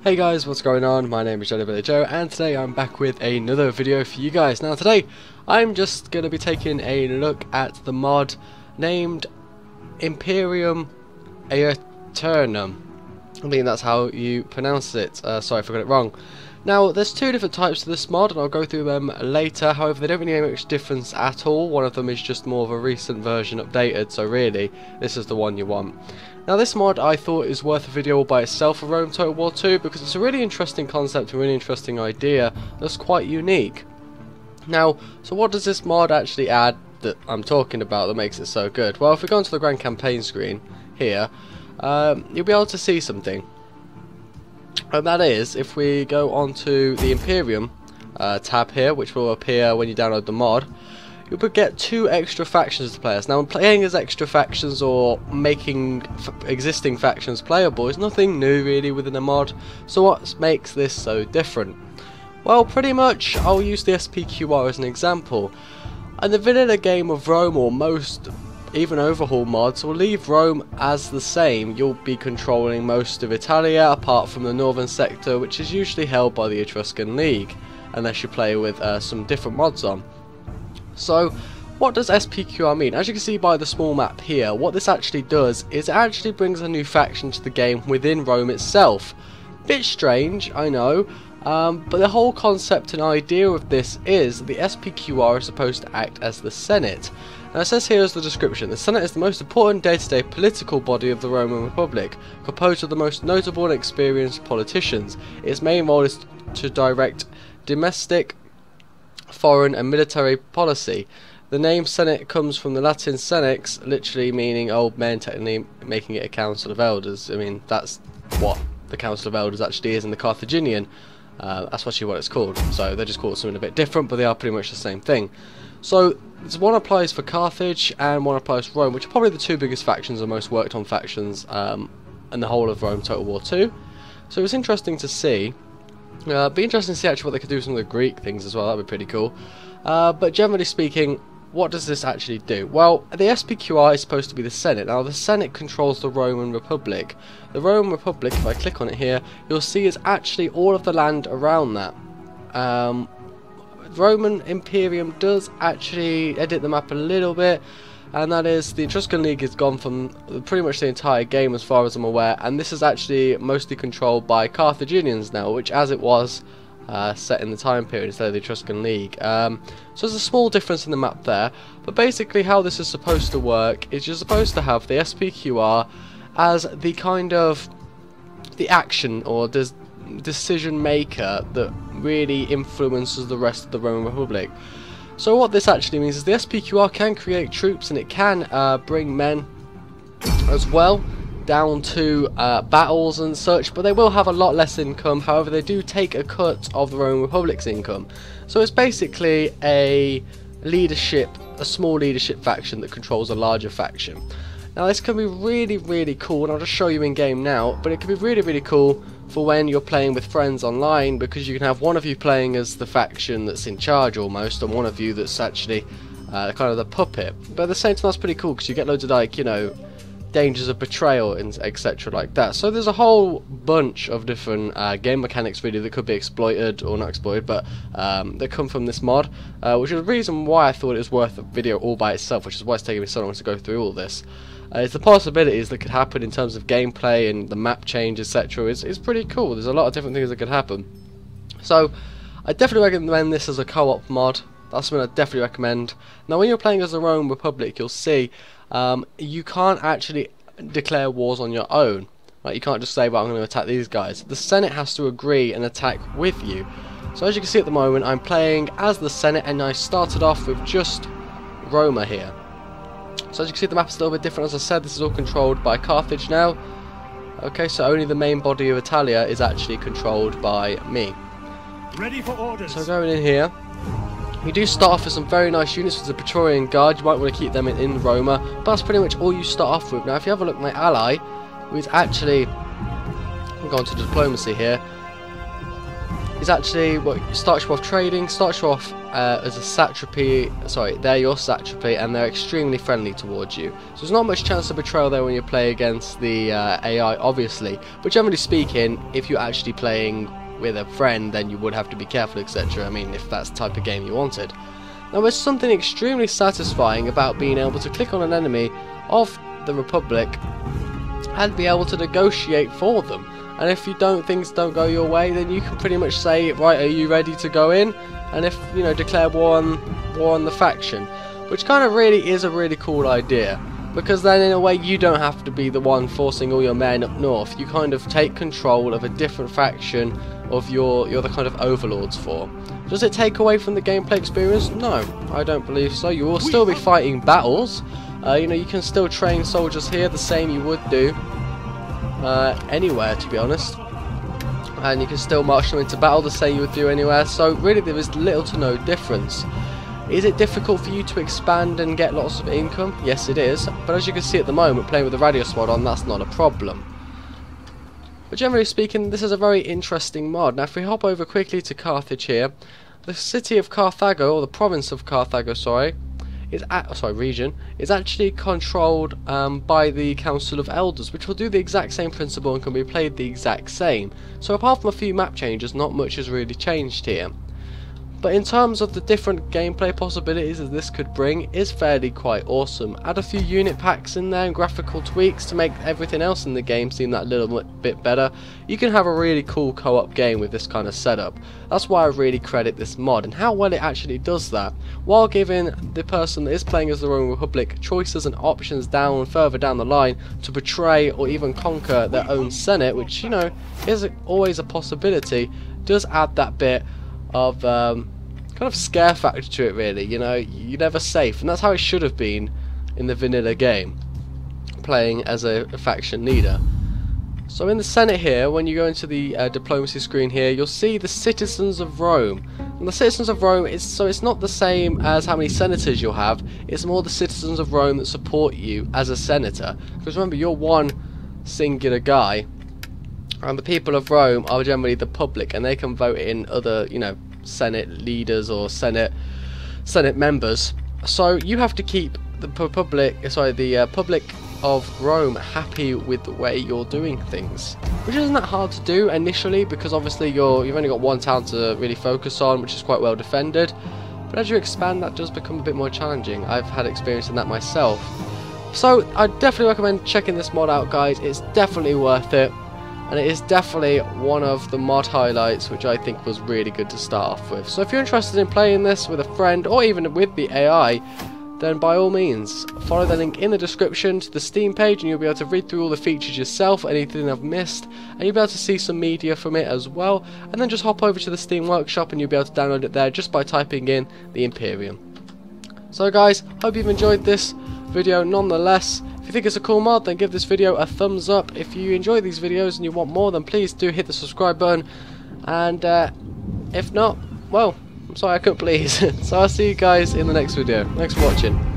Hey guys, what's going on? My name is JellyBellyJoe and today I'm back with another video for you guys. Now today I'm just going to be taking a look at the mod named IMPERIUM AETERNUM. I think that's how you pronounce it. Sorry if I got it wrong. Now there's two different types to this mod and I'll go through them later. However, they don't really make much difference at all. One of them is just more of a recent version updated, so really this is the one you want. Now this mod I thought is worth a video all by itself for Rome Total War 2 because it's a really interesting concept, a really interesting idea that's quite unique. Now, so what does this mod actually add that I'm talking about that makes it so good? Well, if we go onto the Grand Campaign screen here, you'll be able to see something. And that is, if we go onto the Imperium tab here, which will appear when you download the mod, you'll get two extra factions to play as. Now, playing as extra factions or making existing factions playable is nothing new really within a mod. So what makes this so different? Well, pretty much I'll use the SPQR as an example. And the vanilla game of Rome, or most even overhaul mods, will leave Rome as the same. You'll be controlling most of Italia apart from the northern sector, which is usually held by the Etruscan League, unless you play with some different mods on. So what does SPQR mean? As you can see by the small map here, what this actually does is it actually brings a new faction to the game within Rome itself. Bit strange, I know, but the whole concept and idea of this is that the SPQR is supposed to act as the Senate. Now it says here as the description, the Senate is the most important day-to-day political body of the Roman Republic, composed of the most notable and experienced politicians. Its main role is to direct domestic, foreign and military policy. The name Senate comes from the Latin senex, literally meaning old men, technically making it a council of elders. I mean, that's what the council of elders actually is in the Carthaginian. That's actually what it's called. So they just call it something a bit different, but they are pretty much the same thing. So this one applies for Carthage and one applies for Rome, which are probably the two biggest factions and most worked on factions in the whole of Rome Total War 2. So it's interesting to see. Be interesting to see actually what they could do with some of the Greek things as well. That'd be pretty cool. But generally speaking, what does this actually do? Well, the SPQR is supposed to be the Senate. Now the Senate controls the Roman Republic. The Roman Republic, if I click on it here, you'll see is actually all of the land around that. Roman Imperium does actually edit the map a little bit, and that is the Etruscan League is gone from pretty much the entire game as far as I'm aware, and this is actually mostly controlled by Carthaginians now, which as it was set in the time period instead of the Etruscan League. So there's a small difference in the map there, but basically how this is supposed to work is you're supposed to have the SPQR as the kind of the action or decision maker that really influences the rest of the Roman Republic. So what this actually means is the SPQR can create troops and it can bring men as well down to battles and such, but they will have a lot less income. However, they do take a cut of the Roman Republic's income. So it's basically a small leadership faction that controls a larger faction. Now this can be really cool, and I'll just show you in game now, but it can be really cool for when you're playing with friends online, because you can have one of you playing as the faction that's in charge almost, and one of you that's actually kind of the puppet. But at the same time that's pretty cool because you get loads of, like, you know, dangers of betrayal and etc like that. So there's a whole bunch of different game mechanics really that could be exploited, or not exploited, but that come from this mod, which is the reason why I thought it was worth a video all by itself, which is why it's taking me so long to go through all this. It's the possibilities that could happen in terms of gameplay and the map change, etc. is pretty cool. There's a lot of different things that could happen. So I definitely recommend this as a co-op mod. That's something I definitely recommend. Now when you're playing as the Roman Republic, you'll see you can't actually declare wars on your own. Like, you can't just say, well, I'm going to attack these guys. The Senate has to agree and attack with you. So as you can see at the moment, I'm playing as the Senate, and I started off with just Roma here. So as you can see, the map's a little bit different. As I said, this is all controlled by Carthage now. Okay, so only the main body of Italia is actually controlled by me. Ready for orders. So going in here, you do start off with some very nice units with the Praetorian Guard. You might want to keep them in Roma, but that's pretty much all you start off with. Now if you have a look at my ally, who is actually, I'm going to diplomacy here, is actually what starts you off trading, starts you off as a satrapy. Sorry, they're your satrapy, and they're extremely friendly towards you. So there's not much chance of betrayal there when you play against the AI, obviously. But generally speaking, if you're actually playing with a friend, then you would have to be careful, etc. I mean, if that's the type of game you wanted. Now, there's something extremely satisfying about being able to click on an enemy of the Republic and be able to negotiate for them. And if things don't go your way, then you can pretty much say, right, are you ready to go in? And if, you know, declare war on the faction, which kind of really is a really cool idea, because then in a way you don't have to be the one forcing all your men up north. You kind of take control of a different faction of you're the kind of overlords for. Does it take away from the gameplay experience? No, I don't believe so. You will still be fighting battles. You know, you can still train soldiers here the same you would do anywhere, to be honest, and you can still march them into battle the same you would do anywhere. So really there is little to no difference. Is it difficult for you to expand and get lots of income? Yes, it is, but as you can see at the moment, playing with the Radius mod on, that's not a problem. But generally speaking, this is a very interesting mod. Now if we hop over quickly to Carthage here, the city of Carthago, or the province of Carthago, sorry, region, is actually controlled by the Council of Elders, which will do the exact same principle and can be played the exact same. So apart from a few map changes, not much has really changed here. But in terms of the different gameplay possibilities that this could bring, is fairly quite awesome. Add a few unit packs in there and graphical tweaks to make everything else in the game seem that little bit better. You can have a really cool co-op game with this kind of setup. That's why I really credit this mod and how well it actually does that, while giving the person that is playing as the Roman Republic choices and options further down the line to betray or even conquer their own senate, which, you know, is always a possibility. Does add that bit of kind of scare factor to it, really. You know, you're never safe, and that's how it should have been in the vanilla game, playing as a faction leader. So in the Senate here, when you go into the diplomacy screen here, you'll see the citizens of Rome. And the citizens of Rome it's not the same as how many senators you'll have. It's more the citizens of Rome that support you as a senator. Because remember, you're one singular guy, and the people of Rome are generally the public, and they can vote in other, you know, Senate leaders or Senate members. So you have to keep the public of Rome happy with the way you're doing things, which isn't that hard to do initially, because obviously you've only got one town to really focus on, which is quite well defended. But as you expand, that does become a bit more challenging. I've had experience in that myself. So I definitely recommend checking this mod out, guys. It's definitely worth it. And it is definitely one of the mod highlights, which I think was really good to start off with. So if you're interested in playing this with a friend, or even with the AI, then by all means, follow the link in the description to the Steam page, and you'll be able to read through all the features yourself, anything I've missed, and you'll be able to see some media from it as well. And then just hop over to the Steam Workshop, and you'll be able to download it there just by typing in the Imperium. So guys, hope you've enjoyed this video nonetheless. If you think it's a cool mod, then give this video a thumbs up. If you enjoy these videos and you want more, then please do hit the subscribe button. And if not, well, I'm sorry I couldn't please. So I'll see you guys in the next video. Thanks for watching.